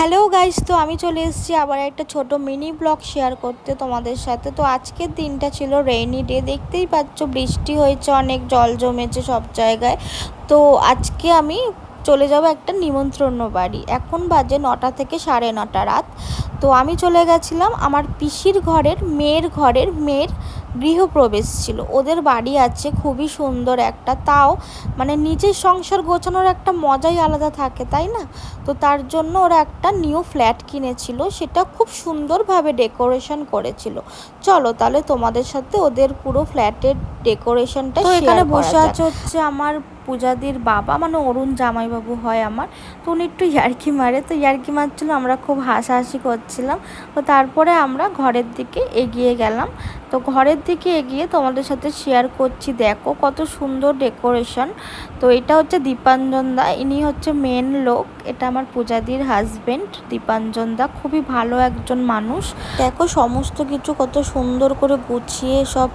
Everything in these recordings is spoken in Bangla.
হ্যালো গাইস, তো আমি চলে এসেছি আবার একটা ছোট মিনি ব্লগ শেয়ার করতে তোমাদের সাথে। তো আজকের দিনটা ছিল রেইনি ডে, দেখতেই পাচ্ছ বৃষ্টি হয়েছে, অনেক জল জমেছে সব জায়গায়। তো আজকে আমি চলে যাব একটা নিমন্ত্রণ বাড়ি। এখন বাজে 9টা থেকে 9:30 রাত। তো আমি চলে গেছিলাম আমার পিসির মেয়ের গৃহপ্রবেশ ছিল। ওদের বাড়ি আছে খুবই সুন্দর একটা, তাও মানে নিজের সংসার গোছানোর একটা মজাই আলাদা থাকে, তাই না? তো তার জন্য ওরা একটা নিউ ফ্ল্যাট কিনেছিল, সেটা খুব সুন্দরভাবে ডেকোরেশন করেছিল। চলো তাহলে তোমাদের সাথে ওদের পুরো ফ্ল্যাটের ডেকোরেশনটা শেয়ার করা যাক। তো এখানে বসে আছে হচ্ছে আমার পূজাদির বাবা, মানে অরুণ জামাইবাবু হয় আমার। তো উনি একটু ইয়ার্কি মারে, তো ইয়ার্কি মারছিল, আমরা খুব হাসাহাসি করছিলাম। তো তারপরে আমরা ঘরের দিকে এগিয়ে গেলাম। তো ঘরের দিকে এগিয়ে তোমাদের সাথে শেয়ার করছি, দেখো কত সুন্দর ডেকোরেশন। তো এটা হচ্ছে দীপাঞ্জন দা, ইনি হচ্ছে মেন লোক। এটা আমার পূজাদির হাজবেন্ড দীপাঞ্জন দা, খুবই ভালো একজন মানুষ। দেখো সমস্ত কিছু কত সুন্দর করে গুছিয়ে সব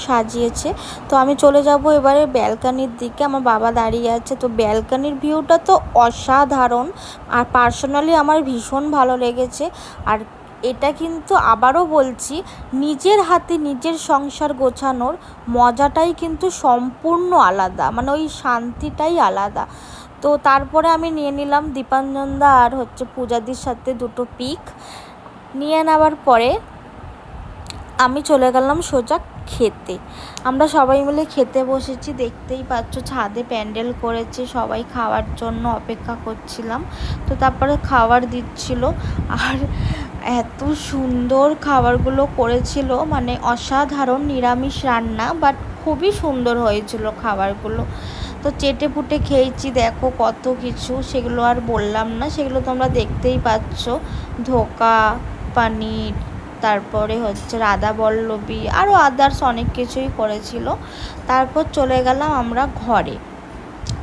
সাজিয়েছে। তো আমি চলে যাব এবারে ব্যালকানির দিকে, আমার বাবা দাঁড়িয়ে আছে। তো ব্যালকানির ভিউটা তো অসাধারণ, আর পার্সোনালি আমার ভীষণ ভালো লেগেছে। আর এটা কিন্তু আবারও বলছি, নিজের হাতে নিজের সংসার গোছানোর মজাটাই কিন্তু সম্পূর্ণ আলাদা, মানে ওই শান্তিটাই আলাদা। তো তারপরে আমি নিয়ে নিলাম দীপাঞ্জনদা আর হচ্ছে পূজাদির সাথে দুটো পিক। নিয়ে নেওয়ার পরে আমি চলে গেলাম সোজা খেতে। আমরা সবাই মিলে খেতে বসেছি, দেখতেই পাচ্ছ ছাদে প্যান্ডেল করেছে, সবাই খাওয়ার জন্য অপেক্ষা করছিলাম। তো তারপরে খাবার দিচ্ছিল, আর এত সুন্দর খাবারগুলো করেছিল, মানে অসাধারণ। নিরামিষ রান্না, বাট খুবই সুন্দর হয়েছিল খাবারগুলো। তো চেটে পুটে খেয়েছি, দেখো কত কিছু, সেগুলো আর বললাম না, সেগুলো তোমরা দেখতেই পাচ্ছ। ধোকা, পনির, তারপরে হচ্ছে রাধা বল্লভী, আরও আদার্স অনেক কিছুই করেছিল। তারপর চলে গেলাম আমরা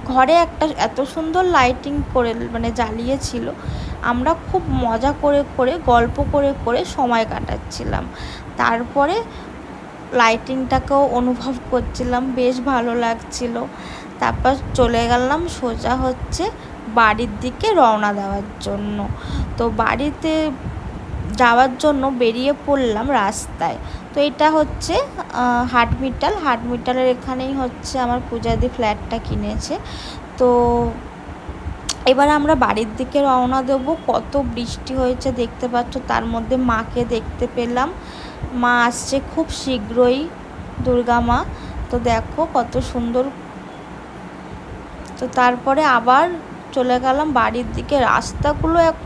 ঘরে একটা এত সুন্দর লাইটিং করে মানে জ্বালিয়েছিল, আমরা খুব মজা করে করে গল্প করে করে সময় কাটাচ্ছিলাম। তারপরে লাইটিংটাকেও অনুভব করছিলাম, বেশ ভালো লাগছিল। তারপর চলে গেলাম সোজা হচ্ছে বাড়ির দিকে রওনা দেওয়ার জন্য। তো বাড়িতে যাওয়ার জন্য বেরিয়ে পড়লাম রাস্তায়। তো এটা হচ্ছে হাটমিটালের এখানেই হচ্ছে আমার পূজাদি ফ্ল্যাটটা কিনেছে। তো এবার আমরা বাড়ির দিকে রওনা দেবো। কত বৃষ্টি হয়েছে দেখতে পাচ্ছ, তার মধ্যে মাকে দেখতে পেলাম। মা আসছে খুব শীঘ্রই, দুর্গা মা। তো দেখো কত সুন্দর। তো তারপরে আবার চলে গেলাম বাড়ির দিকে। রাস্তাগুলো